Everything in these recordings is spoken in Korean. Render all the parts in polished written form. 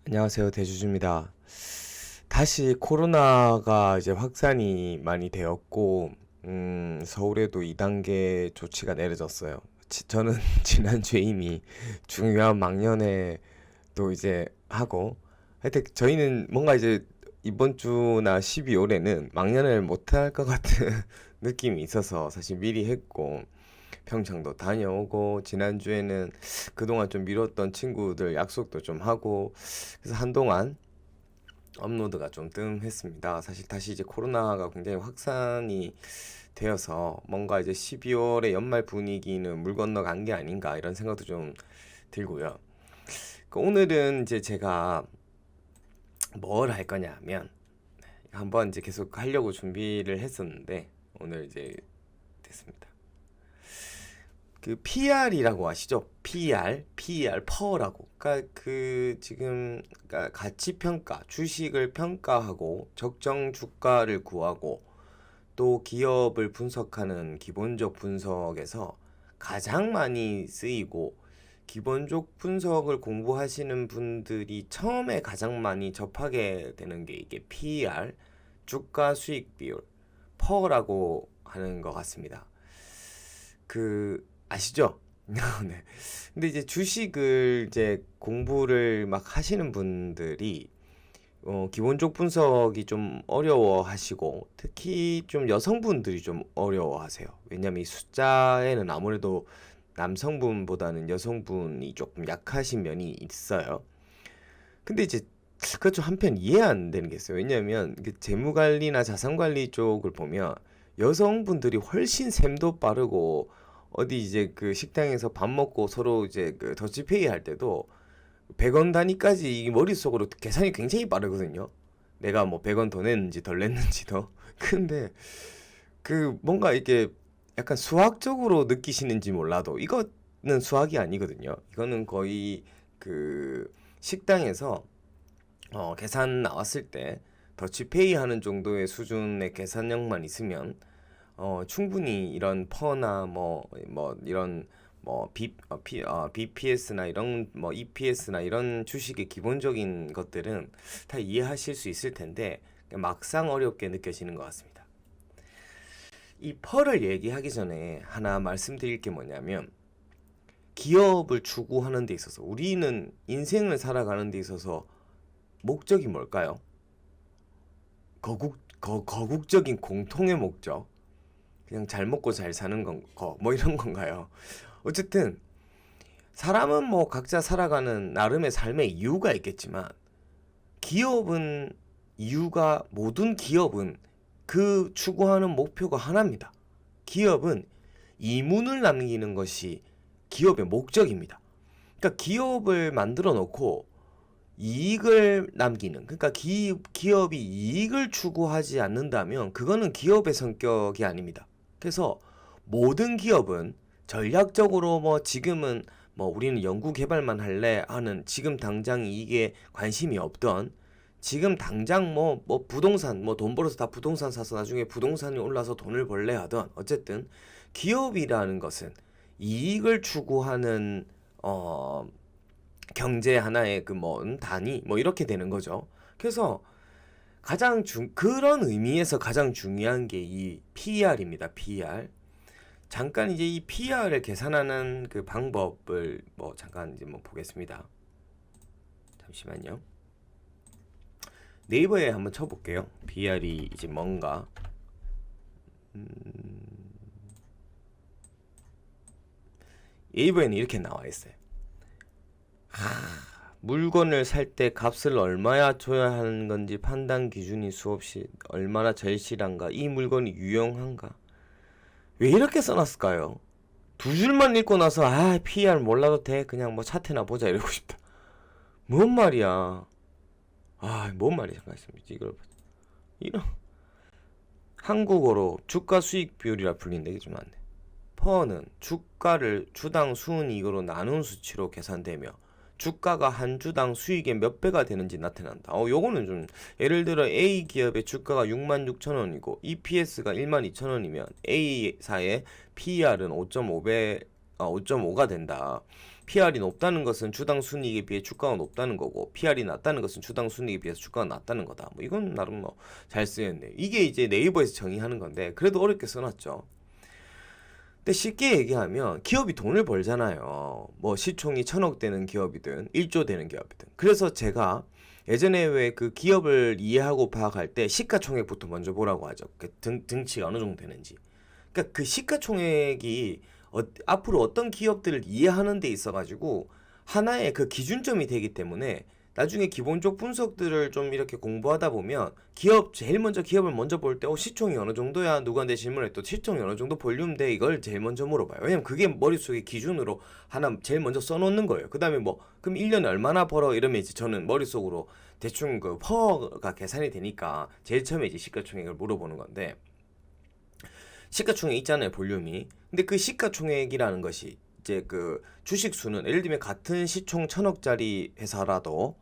안녕하세요. 대주주입니다. 다시 코로나가 이제 확산이 많이 되었고, 서울에도 2단계 조치가 내려졌어요. 저는 지난주에 이미 중요한 망년회도 이제 하고, 하여튼 저희는 뭔가 이제 이번 주나 12월에는 망년회를 못할 것 같은 느낌이 있어서 사실 미리 했고, 평창도 다녀오고, 지난주에는 그동안 좀 미뤘던 친구들 약속도 좀 하고, 그래서 한동안 업로드가 좀 뜸했습니다. 사실 다시 이제 코로나가 굉장히 확산이 되어서 뭔가 이제 12월의 연말 분위기는 물 건너간 게 아닌가 이런 생각도 좀 들고요. 오늘은 이제 제가 뭘 할 거냐면 한번 이제 계속 하려고 준비를 했었는데 오늘 이제 됐습니다. 그 PR이라고 아시죠? PR, 퍼라고. 그러니까 그 지금 그러니까 가치 평가, 주식을 평가하고 적정 주가를 구하고 또 기업을 분석하는 기본적 분석에서 가장 많이 쓰이고 기본적 분석을 공부하시는 분들이 처음에 가장 많이 접하게 되는 게 이게 PER, 주가 수익 비율, 퍼라고 하는 것 같습니다. 그 아시죠? 네. 근데 이제 주식을 이제 공부를 막 하시는 분들이 기본적 분석이 좀 어려워하시고 특히 좀 여성분들이 좀 어려워하세요. 왜냐면 이 숫자에는 아무래도 남성분보다는 여성분이 조금 약하신 면이 있어요. 근데 이제 그것 좀 한편 이해 안 되는 게 있어요. 왜냐면 재무 관리나 자산 관리 쪽을 보면 여성분들이 훨씬 셈도 빠르고 어디 이제 그 식당에서 밥 먹고 서로 이제 그 더치페이 할 때도 100원 단위까지 이 머릿속으로 계산이 굉장히 빠르거든요. 내가 뭐 100원 더 냈는지 덜 냈는지도. 근데 그 뭔가 이게 약간 수학적으로 느끼시는지 몰라도 이거는 수학이 아니거든요. 이거는 거의 그 식당에서 계산 나왔을 때 더치페이 하는 정도의 수준의 계산력만 있으면 충분히 이런 퍼나 뭐 이런 BPS나 이런 뭐 EPS나 이런 주식의 기본적인 것들은 다 이해하실 수 있을 텐데 막상 어렵게 느껴지는 것 같습니다. 이 퍼를 얘기하기 전에 하나 말씀드릴 게 뭐냐면 기업을 추구하는 데 있어서 우리는 인생을 살아가는 데 있어서 목적이 뭘까요? 거국적인 공통의 목적. 그냥 잘 먹고 잘 사는 뭐 이런 건가요? 어쨌든 사람은 뭐 각자 살아가는 나름의 삶의 이유가 있겠지만 기업은 모든 기업은 그 추구하는 목표가 하나입니다. 기업은 이문을 남기는 것이 기업의 목적입니다. 그러니까 기업을 만들어 놓고 이익을 남기는, 그러니까 기업이 이익을 추구하지 않는다면 그거는 기업의 성격이 아닙니다. 그래서 모든 기업은 전략적으로 뭐 지금은 뭐 우리는 연구 개발만 할래 하는 지금 당장 이게 관심이 없던 지금 당장 뭐 부동산 뭐 돈 벌어서 다 부동산 사서 나중에 부동산이 올라서 돈을 벌래 하던 어쨌든 기업이라는 것은 이익을 추구하는 경제 하나의 그 단위 뭐 이렇게 되는 거죠. 그래서 그런 의미에서 가장 중요한 게 이 PER입니다. PER. 잠깐 이제 이 PER을 계산하는 그 방법을 뭐 잠깐 이제 뭐 보겠습니다. 잠시만요. 네이버에 한번 쳐볼게요. PER이 이제 뭔가. 네이버에는 이렇게 나와 있어요. 물건을 살 때 값을 얼마야 줘야 하는 건지 판단 기준이 수없이 얼마나 절실한가, 이 물건이 유용한가. 왜 이렇게 써놨을까요? 두 줄만 읽고 나서 PR 몰라도 돼, 그냥 뭐 차트나 보자 이러고 싶다. 뭔 말이야. 뭔 말이야. 잠깐 있으면 이걸 이런 한국어로 주가 수익 비율이라 불리는데 이게 좀 안 돼. 퍼는 주가를 주당 순이익으로 나눈 수치로 계산되며 주가가 한 주당 수익의 몇 배가 되는지 나타난다. 요거는 좀 예를 들어 A 기업의 주가가 66,000원이고 EPS가 12,000원이면 A사의 PER은 5.5배 5.5가 된다. PR이 높다는 것은 주당 순이익에 비해 주가가 높다는 거고, PR이 낮다는 것은 주당 순이익에 비해서 주가가 낮다는 거다. 뭐 이건 나름 뭐 잘 쓰였네. 이게 이제 네이버에서 정의하는 건데 그래도 어렵게 써놨죠. 근데 쉽게 얘기하면 기업이 돈을 벌잖아요. 뭐 시총이 1,000억 되는 기업이든 1조 되는 기업이든. 그래서 제가 예전에 왜 그 기업을 이해하고 파악할 때 시가총액부터 먼저 보라고 하죠. 그 등치가 어느 정도 되는지. 그러니까 그 시가총액이 앞으로 어떤 기업들을 이해하는 데 있어가지고 하나의 그 기준점이 되기 때문에 나중에 기본적 분석들을 좀 이렇게 공부하다 보면 제일 먼저 기업을 먼저 볼 때 시총이 어느 정도야? 누구한테 질문을 또 시총이 어느 정도 볼륨 돼? 이걸 제일 먼저 물어봐요. 왜냐면 그게 머릿속에 기준으로 하나 제일 먼저 써놓는 거예요. 그 다음에 뭐 그럼 1년에 얼마나 벌어? 이러면 이제 저는 머릿속으로 대충 그 퍼가 계산이 되니까 제일 처음에 이제 시가총액을 물어보는 건데, 시가총액 있잖아요, 볼륨이. 근데 그 시가총액이라는 것이 이제 그 주식 수는 예를 들면 같은 시총 1,000억짜리 회사라도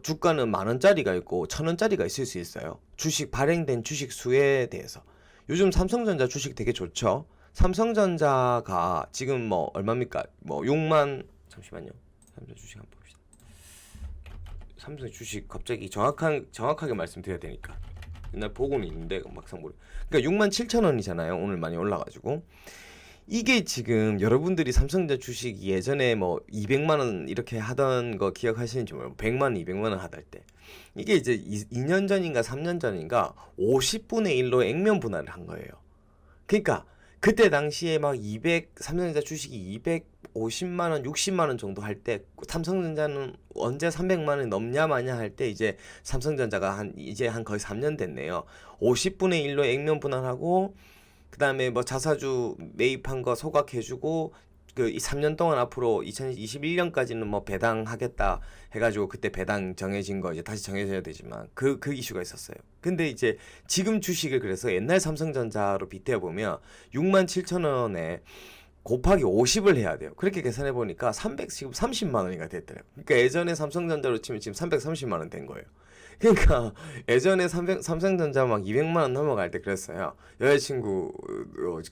주가는 10,000원짜리가 있고 1,000원짜리가 있을 수 있어요. 발행된 주식 수에 대해서. 요즘 삼성전자 주식 되게 좋죠. 삼성전자가 지금 뭐 얼마입니까? 뭐 6만, 잠시만요. 삼성 주식 한번 봅시다. 삼성 주식 갑자기 정확하게 말씀드려야 되니까. 옛날 보고는 있는데 막상 모르. 그러니까 67,000원이잖아요. 오늘 많이 올라가지고. 이게 지금 여러분들이 삼성전자 주식 예전에 뭐 200만 원 이렇게 하던 거 기억하시는지 모르겠어요. 100만 원, 200만 원 하던 때. 이게 이제 2년 전인가 3년 전인가 50분의 1로 액면 분할을 한 거예요. 그러니까 그때 당시에 막 삼성전자 주식이 250만 원, 60만 원 정도 할 때 삼성전자는 언제 300만 원이 넘냐 마냐 할 때 이제 삼성전자가 이제 거의 3년 됐네요. 50분의 1로 액면 분할하고 그다음에 뭐 자사주 매입한 거 소각해주고 이 3년 동안 앞으로 2021년까지는 뭐 배당하겠다 해가지고 그때 배당 정해진 거 이제 다시 정해져야 되지만 그 이슈가 있었어요. 근데 이제 지금 주식을 그래서 옛날 삼성전자로 빗대어 보면 67,000원에 곱하기 50을 해야 돼요. 그렇게 계산해 보니까 지금 30만 원이가 됐더라고요. 그러니까 예전에 삼성전자로 치면 지금 330만 원 된 거예요. 그러니까 예전에 삼성전자 막 200만 원 넘어갈 때 그랬어요. 여자친구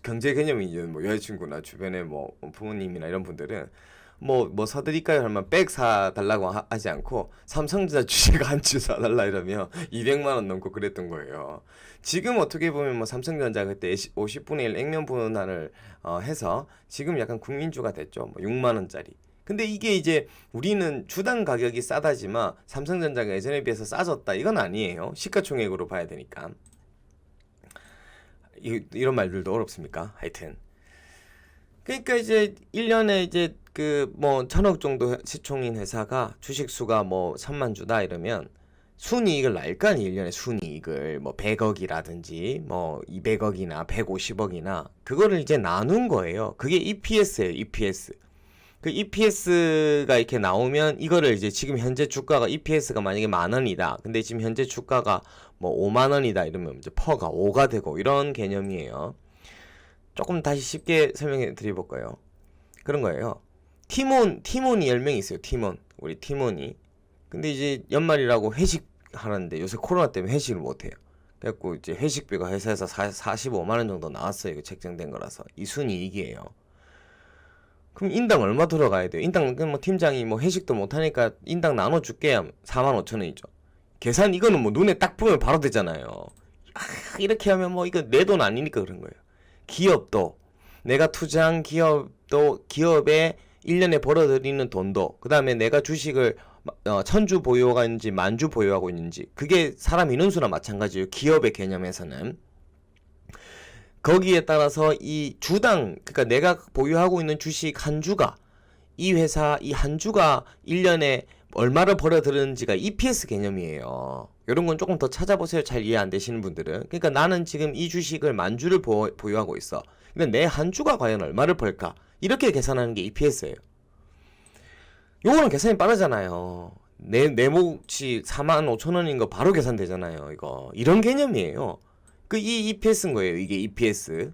경제 개념이 이제 뭐 여자친구나 주변에 뭐 부모님이나 이런 분들은 뭐 사드릴까요? 하면 백 사달라고 하지 않고 삼성전자 주식 한 주 사달라 이러면 200만 원 넘고 그랬던 거예요. 지금 어떻게 보면 뭐 삼성전자 그때 50분의 1 액면 분할을 해서 지금 약간 국민주가 됐죠. 뭐 6만 원짜리. 근데 이게 이제 우리는 주당 가격이 싸다지만 삼성전자가 예전에 비해서 싸졌다 이건 아니에요. 시가총액으로 봐야 되니까. 이런 말들도 어렵습니까? 하여튼. 그러니까 이제 1년에 이제 그 뭐 1,000억 정도 시총인 회사가 주식 수가 뭐 3만 주다 이러면 순이익을 날 거 아니에요. 1년에 순이익을 뭐 100억이라든지 뭐 200억이나 150억이나 그거를 이제 나눈 거예요. 그게 EPS예요. EPS. 그 EPS가 이렇게 나오면 이거를 이제 지금 현재 주가가 EPS가 만약에 10,000원이다. 근데 지금 현재 주가가 뭐 5만 원이다 이러면 이제 퍼가 5가 되고 이런 개념이에요. 조금 다시 쉽게 설명해 드려볼까요? 그런 거예요. 팀원이 10명 있어요. 우리 팀원이. 근데 이제 연말이라고 회식하는데 요새 코로나 때문에 회식을 못해요. 그래갖고 이제 회식비가 회사에서 45만 원 정도 나왔어요. 이거 책정된 거라서. 이 순이익이에요. 그럼 인당 얼마 들어가야 돼요? 인당 뭐 팀장이 뭐 회식도 못하니까 인당 나눠줄게 45,000원이죠. 계산 이거는 뭐 눈에 딱 보면 바로 되잖아요. 이렇게 하면 뭐 이거 내 돈 아니니까 그런 거예요. 기업도 내가 투자한 기업도 기업에 1년에 벌어들이는 돈도 그 다음에 내가 주식을 1,000주 보유가 있는지 10,000주 보유하고 있는지 그게 사람 인원수나 마찬가지예요. 기업의 개념에서는. 거기에 따라서 이 주당 그러니까 내가 보유하고 있는 주식 한 주가 이 회사 이 한 주가 1년에 얼마를 벌어들이는지가 EPS 개념이에요. 이런 건 조금 더 찾아보세요. 잘 이해 안 되시는 분들은. 그러니까 나는 지금 이 주식을 10,000주를 보유하고 있어. 근데 내 한 주가 과연 얼마를 벌까? 이렇게 계산하는 게 EPS예요. 요거는 계산이 빠르잖아요. 내 몫이 45,000원인 거 바로 계산되잖아요. 이거 이런 개념이에요. 이 EPS인 거예요. 이게 EPS.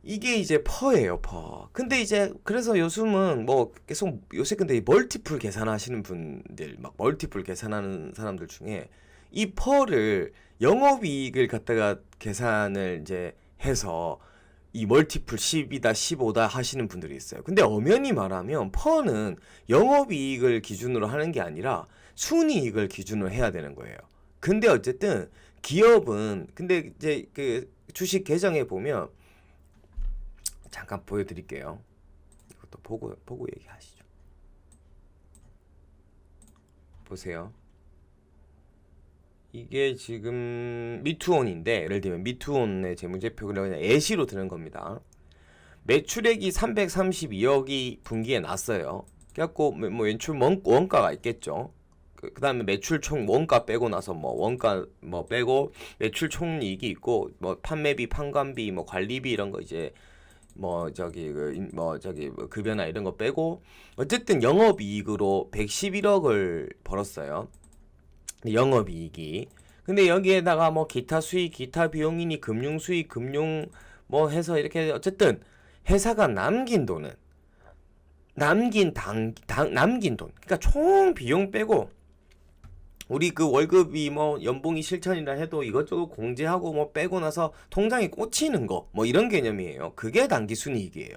이게 이제 퍼예요, 퍼. 근데 이제 그래서 요즘은 뭐 계속 요새 근데 멀티플 계산하시는 분들 막 멀티플 계산하는 사람들 중에 이 퍼를 영업이익을 갖다가 계산을 이제 해서 이 멀티플 10이다 15다 하시는 분들이 있어요. 근데 엄연히 말하면 퍼는 영업이익을 기준으로 하는 게 아니라 순이익을 기준으로 해야 되는 거예요. 근데 어쨌든 기업은 근데 이제 그 주식 계정에 보면 잠깐 보여드릴게요. 이것도 보고 얘기하시죠. 보세요. 이게 지금 미투온인데 예를 들면 미투온의 재무제표를 그냥 예시로 드는 겁니다. 매출액이 332억이 분기에 났어요. 그래갖고 뭐 연출 원가가 있겠죠. 그 다음에 매출 총 원가 빼고 나서 뭐 원가 뭐 빼고 매출 총이익이 있고 뭐 판매비, 판관비, 뭐 관리비 이런 거 이제 뭐 저기 급여나 이런 거 빼고 어쨌든 영업이익으로 111억을 벌었어요. 영업이익이. 근데 여기에다가 뭐 기타 수익, 기타 비용이니 금융 수익, 금융 뭐 해서 이렇게 어쨌든 회사가 남긴 돈은 남긴 돈. 그러니까 총 비용 빼고 우리 그 월급이 뭐 연봉이 실천이라 해도 이것저것 공제하고 뭐 빼고 나서 통장에 꽂히는 거 뭐 이런 개념이에요. 그게 당기순이익이에요.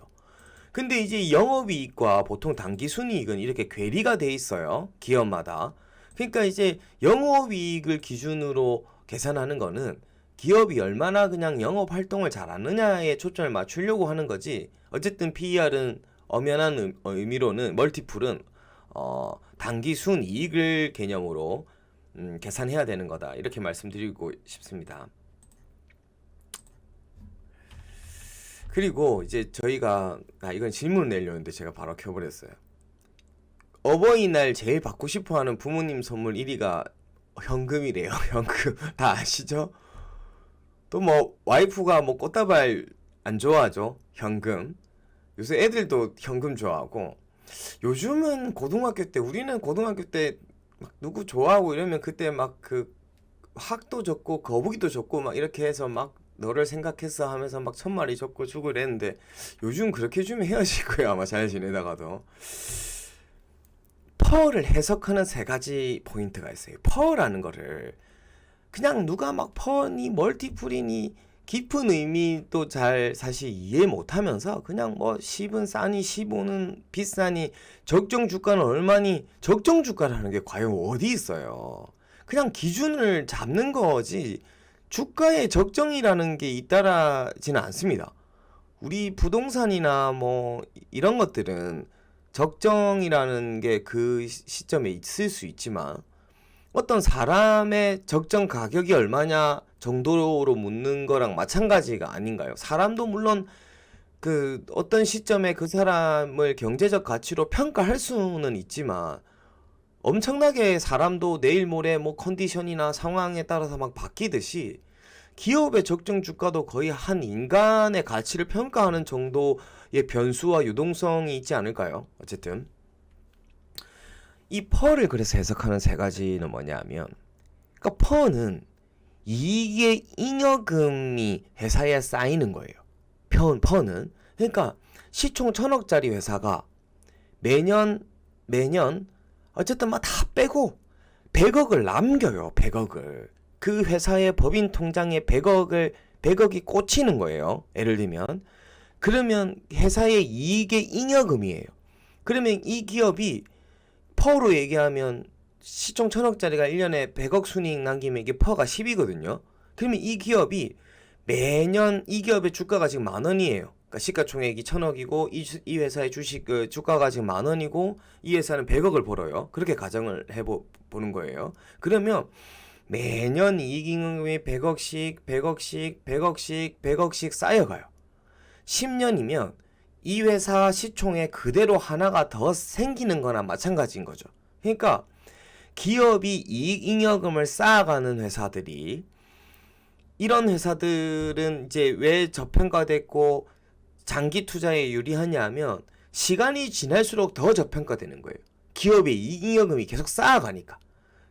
근데 이제 영업이익과 보통 당기순이익은 이렇게 괴리가 돼 있어요. 기업마다. 그러니까 이제 영업이익을 기준으로 계산하는 거는 기업이 얼마나 그냥 영업 활동을 잘하느냐에 초점을 맞추려고 하는 거지. 어쨌든 PER은 엄연한 의미로는 멀티플은 당기순이익을 개념으로 계산해야 되는 거다. 이렇게 말씀드리고 싶습니다. 그리고 이제 저희가 이건 질문을 내려는데 제가 바로 켜버렸어요. 어버이날 제일 받고 싶어하는 부모님 선물 1위가 현금이래요. 현금 다 아시죠? 또 뭐 와이프가 뭐 꽃다발 안 좋아하죠? 현금. 요새 애들도 현금 좋아하고 요즘은 우리는 고등학교 때 막 누구 좋아하고 이러면 그때 막 그 학도 적고 거북이도 적고 막 이렇게 해서 막 너를 생각했어 하면서 막 1000마리 적고 주고 이랬는데 요즘 그렇게 주면 헤어질 거예요. 아마 잘 지내다가도. 퍼를 해석하는 세 가지 포인트가 있어요. 퍼라는 거를 그냥 누가 막 퍼니 멀티플이니 깊은 의미도 잘 사실 이해 못하면서 그냥 뭐 10은 싸니 15는 비싸니 적정 주가는 얼마니 적정 주가라는 게 과연 어디 있어요. 그냥 기준을 잡는 거지 주가의 적정이라는 게 잇따라지는 않습니다. 우리 부동산이나 뭐 이런 것들은 적정이라는 게 그 시점에 있을 수 있지만 어떤 사람의 적정 가격이 얼마냐 정도로 묻는 거랑 마찬가지가 아닌가요? 사람도 물론 그 어떤 시점에 그 사람을 경제적 가치로 평가할 수는 있지만 엄청나게 사람도 내일 모레 뭐 컨디션이나 상황에 따라서 막 바뀌듯이 기업의 적정 주가도 거의 한 인간의 가치를 평가하는 정도의 변수와 유동성이 있지 않을까요? 어쨌든 이 퍼를 그래서 해석하는 세 가지는 뭐냐면 그러니까 퍼는 이익의 잉여금이 회사에 쌓이는 거예요. 퍼는 그러니까 시총 1000억짜리 회사가 매년 어쨌든 막 다 빼고 100억을 남겨요. 100억을 그 회사의 법인 통장에 100억이 꽂히는 거예요. 예를 들면 그러면 회사의 이익의 잉여금이에요. 그러면 이 기업이 퍼로 얘기하면 시총 1000억짜리가 1년에 100억 순이익 남기면 이게 퍼가 10이거든요. 그러면 이 기업이 매년 이 기업의 주가가 지금 10,000원이에요. 그러니까 시가총액이 1000억이고 이 회사의 주식 주가가 지금 10,000원이고 이 회사는 100억을 벌어요. 그렇게 가정을 해보는 거예요. 그러면 매년 이익잉여금이 100억씩 쌓여가요. 10년이면 이 회사 시총에 그대로 하나가 더 생기는 거나 마찬가지인 거죠. 그러니까 기업이 이익잉여금을 쌓아가는 회사들이 이런 회사들은 이제 왜 저평가됐고 장기 투자에 유리하냐 하면 시간이 지날수록 더 저평가되는 거예요. 기업의 이익잉여금이 계속 쌓아가니까.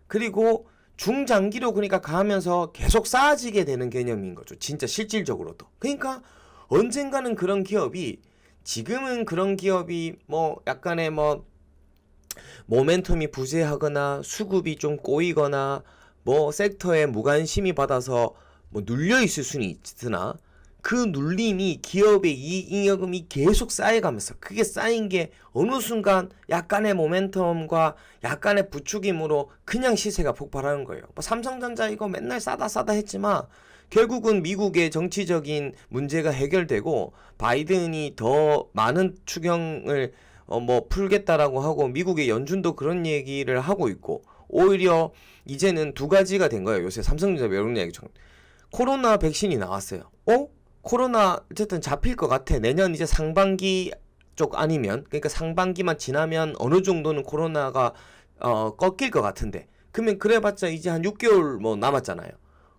그리고 중장기로 그러니까 가면서 계속 쌓아지게 되는 개념인 거죠. 진짜 실질적으로도. 그러니까 언젠가는 그런 기업이 지금은 그런 기업이 뭐 약간의 뭐 모멘텀이 부재하거나 수급이 좀 꼬이거나 뭐 섹터에 무관심이 받아서 뭐 눌려 있을 수는 있으나 그 눌림이 기업의 이익 잉여금이 계속 쌓여가면서 그게 쌓인 게 어느 순간 약간의 모멘텀과 약간의 부추김으로 그냥 시세가 폭발하는 거예요. 뭐 삼성전자 이거 맨날 싸다 했지만 결국은 미국의 정치적인 문제가 해결되고 바이든이 더 많은 추경을 뭐 풀겠다라고 하고 미국의 연준도 그런 얘기를 하고 있고 오히려 이제는 두 가지가 된 거예요. 요새 삼성전자 매력 얘기처럼 코로나 백신이 나왔어요. 코로나 어쨌든 잡힐 것 같아. 내년 이제 상반기 쪽 아니면 그러니까 상반기만 지나면 어느 정도는 코로나가 꺾일 것 같은데 그러면 그래봤자 이제 한 6개월 뭐 남았잖아요.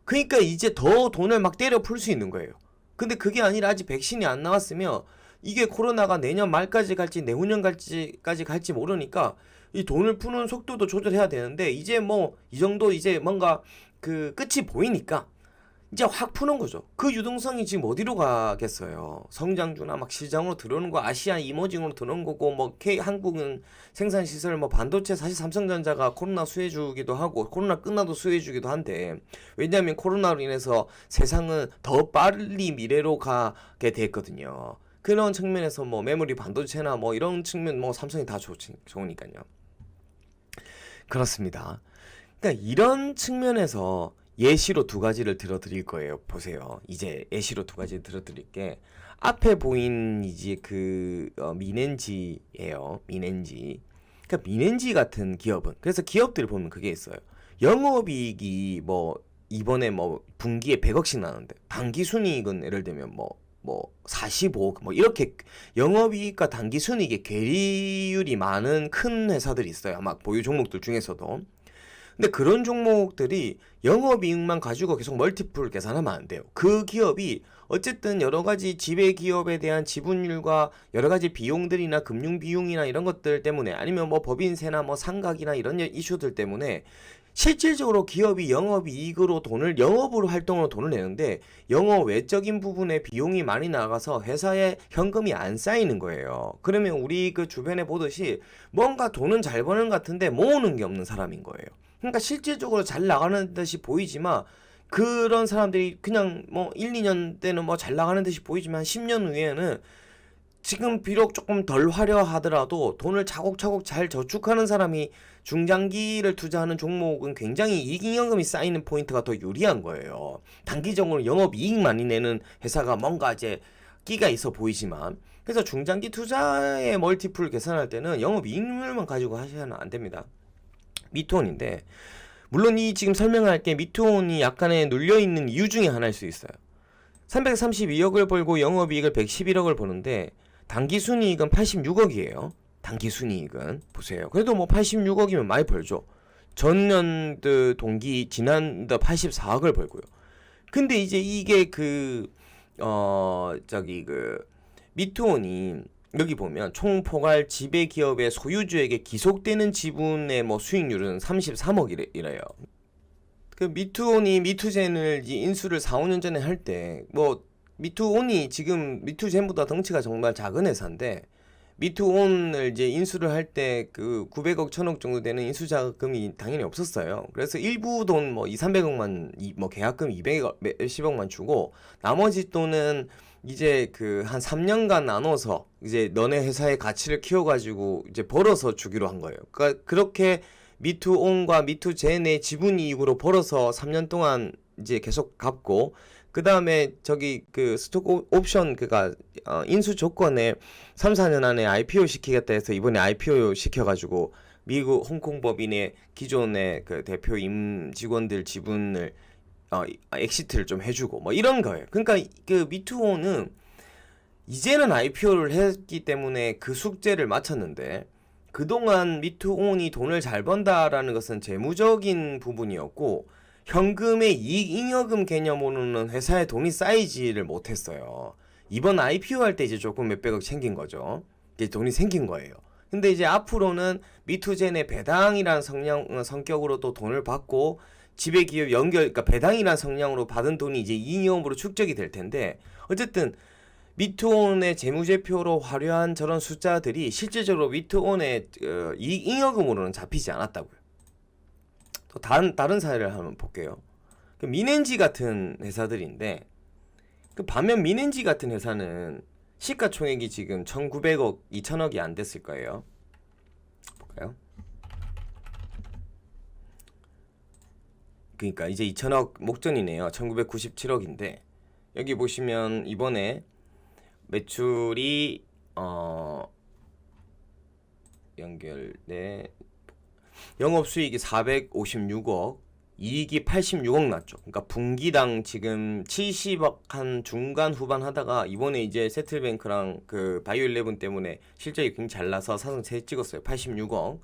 그러니까 이제 더 돈을 막 때려 풀 수 있는 거예요. 근데 그게 아니라 아직 백신이 안 나왔으면 이게 코로나가 내년 말까지 갈지 내후년까지 갈지 모르니까 이 돈을 푸는 속도도 조절해야 되는데 이제 뭐 이 정도 이제 뭔가 그 끝이 보이니까 이제 확 푸는 거죠. 그 유동성이 지금 어디로 가겠어요? 성장주나 막 시장으로 들어오는 거, 아시아 이머징으로 들어오는 거고, 뭐 한국은 생산 시설, 뭐 반도체 사실 삼성전자가 코로나 수혜주기도 하고, 코로나 끝나도 수혜주기도 한데, 왜냐하면 코로나로 인해서 세상은 더 빨리 미래로 가게 됐거든요. 그런 측면에서 뭐 메모리 반도체나 뭐 이런 측면 뭐 삼성이 다 좋으니까요. 그렇습니다. 그러니까 이런 측면에서 예시로 두 가지를 들어드릴 거예요. 보세요. 이제 예시로 두 가지 들어드릴게. 앞에 보인 이제 그 미넨지예요. 미넨지. 그러니까 미넨지 같은 기업은 그래서 기업들을 보면 그게 있어요. 영업이익이 뭐 이번에 뭐 분기에 100억씩 나는데 당기순이익은 예를 들면 뭐 45억 뭐 이렇게 영업이익과 당기순이익의 괴리율이 많은 큰 회사들이 있어요. 아마 보유 종목들 중에서도. 근데 그런 종목들이 영업이익만 가지고 계속 멀티플 계산하면 안 돼요. 그 기업이 어쨌든 여러 가지 지배 기업에 대한 지분율과 여러 가지 비용들이나 금융 비용이나 이런 것들 때문에 아니면 뭐 법인세나 뭐 상각이나 이런 이슈들 때문에 실질적으로 기업이 영업이익으로 영업으로 활동으로 돈을 내는데 영업 외적인 부분에 비용이 많이 나가서 회사에 현금이 안 쌓이는 거예요. 그러면 우리 그 주변에 보듯이 뭔가 돈은 잘 버는 것 같은데 모으는 게 없는 사람인 거예요. 그러니까 실질적으로 잘 나가는 듯이 보이지만 그런 사람들이 그냥 뭐 1, 2년 때는 뭐 잘 나가는 듯이 보이지만 10년 후에는 지금 비록 조금 덜 화려하더라도 돈을 차곡차곡 잘 저축하는 사람이 중장기를 투자하는 종목은 굉장히 이익잉여금이 쌓이는 포인트가 더 유리한 거예요. 단기적으로 영업이익 많이 내는 회사가 뭔가 이제 끼가 있어 보이지만 그래서 중장기 투자의 멀티플 계산할 때는 영업이익률만 가지고 하셔는 안 됩니다. 미투온인데 물론 이 지금 설명할 게 미투온이 약간의 눌려있는 이유 중에 하나일 수 있어요. 332억을 벌고 영업이익을 111억을 버는데 당기순이익은 86억이에요. 당기순이익은 보세요. 그래도 뭐 86억이면 많이 벌죠. 전년도 동기 지난달 84억을 벌고요. 근데 이제 이게 미투온이 여기 보면 총 포괄 지배 기업의 소유주에게 기속되는 지분의 뭐 수익률은 33억이래요. 그 미투온이 미투젠을 인수를 4, 5년 전에 할 때 뭐 미투온이 지금 미투젠보다 덩치가 정말 작은 회사인데 미투온을 이제 인수를 할 때 그 900억, 1000억 정도 되는 인수 자금이 당연히 없었어요. 그래서 일부 돈 뭐 2, 300억만 뭐 계약금 200억, 몇십억만 주고 나머지 돈은 이제 그 한 3년간 나눠서 이제 너네 회사의 가치를 키워가지고 이제 벌어서 주기로 한 거예요. 그러니까 그렇게 미투온과 미투젠의 지분이익으로 벌어서 3년 동안 이제 계속 갚고 그 다음에 그 스톡 옵션 인수 조건에 3, 4년 안에 IPO 시키겠다 해서 이번에 IPO 시켜가지고 미국 홍콩 법인의 기존의 그 대표 임직원들 지분을 엑시트를 좀 해주고 뭐 이런 거예요. 그러니까 그 미투온은 이제는 IPO를 했기 때문에 그 숙제를 마쳤는데 그동안 미투온이 돈을 잘 번다라는 것은 재무적인 부분이었고 현금의 이익 잉여금 개념으로는 회사에 돈이 쌓이지를 못했어요. 이번 IPO 할 때 이제 조금 몇백억 생긴 거죠. 이제 돈이 생긴 거예요. 근데 이제 앞으로는 미투젠의 배당이란 성격으로 또 돈을 받고 지배기업 그러니까 배당이란 성향으로 받은 돈이 이제 이익잉여금으로 축적이 될 텐데 어쨌든 미투온의 재무제표로 화려한 저런 숫자들이 실질적으로 미투온의 이익잉여금으로는 잡히지 않았다고요. 또 다른 사례를 한번 볼게요. 미넨지 같은 회사들인데 그 반면 민엔지 같은 회사는 시가총액이 지금 1900억, 2000억이 안 됐을 거예요. 볼까요? 그러니까 이제 2000억 목전이네요. 1997억인데 여기 보시면 이번에 매출이 연결돼 영업수익이 456억, 이익이 86억 났죠. 그러니까 분기당 지금 70억 한 중간 후반 하다가 이번에 이제 세틀뱅크랑 그 바이오11 때문에 실적이 굉장히 잘 나서 사상 찍었어요. 86억.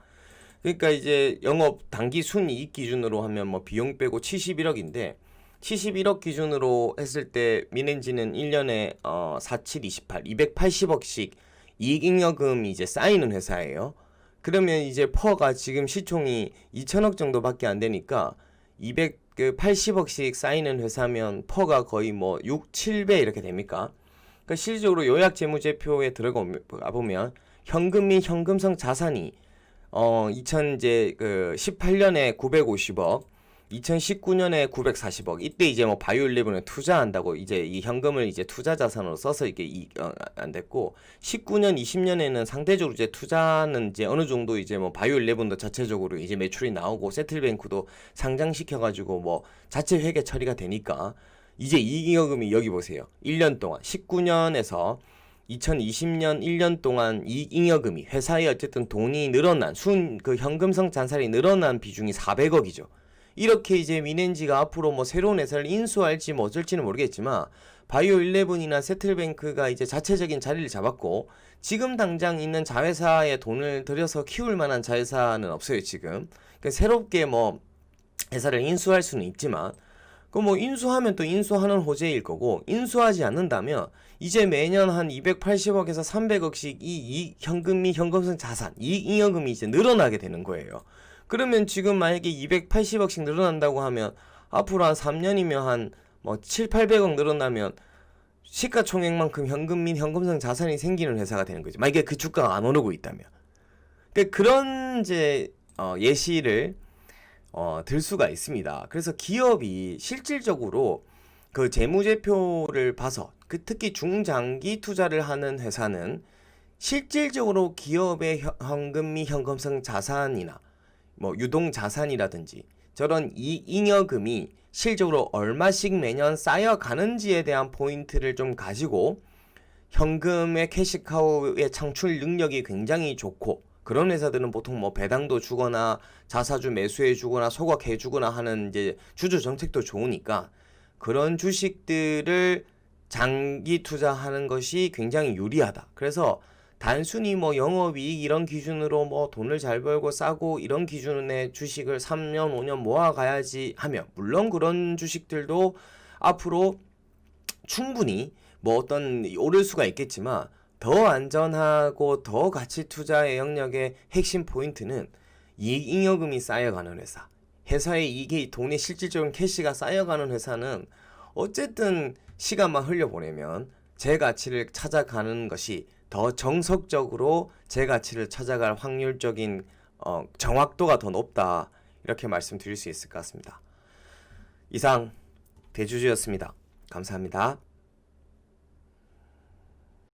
그러니까 이제 영업 단기 순이익 기준으로 하면 뭐 비용 빼고 71억인데 71억 기준으로 했을 때 민엔지는 1년에 47, 28, 280억씩 이익잉여금이 이제 쌓이는 회사예요. 그러면 이제 퍼가 지금 시총이 2천억 정도밖에 안 되니까 280억씩 쌓이는 회사면 퍼가 거의 뭐 6, 7배 이렇게 됩니까? 그러니까 실질적으로 요약재무제표에 들어가 보면 현금 및 현금성 자산이 2018년에 950억, 2019년에 940억. 이때 이제 뭐 바이오11에 투자한다고 이제 이 현금을 이제 투자 자산으로 써서 이게 안 됐고, 19년, 20년에는 상대적으로 이제 투자는 이제 어느 정도 이제 뭐 바이오11도 자체적으로 이제 매출이 나오고 세틀뱅크도 상장시켜가지고 뭐 자체 회계 처리가 되니까 이제 이익잉여금이 여기 보세요. 1년 동안 19년에서 2020년 1년 동안 이익잉여금이 회사에 어쨌든 돈이 늘어난 그 현금성 잔산이 늘어난 비중이 400억이죠. 이렇게 이제 민엔지가 앞으로 뭐 새로운 회사를 인수할지 뭐 어쩔지는 모르겠지만 바이오11이나 세틀뱅크가 이제 자체적인 자리를 잡았고 지금 당장 있는 자회사에 돈을 들여서 키울 만한 자회사는 없어요 지금. 그러니까 새롭게 뭐 회사를 인수할 수는 있지만 그 뭐 인수하면 또 인수하는 호재일 거고 인수하지 않는다면 이제 매년 한 280억에서 300억씩 이 현금 및 현금성 자산, 이익잉여금이 이제 늘어나게 되는 거예요. 그러면 지금 만약에 280억씩 늘어난다고 하면 앞으로 한 3년이면 한 뭐 7, 800억 늘어나면 시가총액만큼 현금 및 현금성 자산이 생기는 회사가 되는 거죠. 만약에 그 주가가 안 오르고 있다면. 그러니까 그런 이제 예시를 들 수가 있습니다. 그래서 기업이 실질적으로 그 재무제표를 봐서 특히 중장기 투자를 하는 회사는 실질적으로 기업의 현금 및 현금성 자산이나 뭐 유동자산이라든지 저런 이익잉여금이 실적으로 얼마씩 매년 쌓여가는지에 대한 포인트를 좀 가지고 현금의 캐시카우의 창출 능력이 굉장히 좋고 그런 회사들은 보통 뭐 배당도 주거나 자사주 매수해 주거나 소각해 주거나 하는 이제 주주 정책도 좋으니까 그런 주식들을 장기 투자하는 것이 굉장히 유리하다. 그래서 단순히 뭐 영업이익 이런 기준으로 뭐 돈을 잘 벌고 싸고 이런 기준의 주식을 3년, 5년 모아가야지 하면 물론 그런 주식들도 앞으로 충분히 뭐 어떤 오를 수가 있겠지만 더 안전하고 더 가치 투자의 영역의 핵심 포인트는 이익잉여금이 쌓여가는 회사. 회사의 이게 돈이 실질적인 캐시가 쌓여가는 회사는 어쨌든 시간만 흘려보내면 제 가치를 찾아가는 것이 더 정석적으로 제 가치를 찾아갈 확률적인 정확도가 더 높다. 이렇게 말씀드릴 수 있을 것 같습니다. 이상 대주주였습니다. 감사합니다.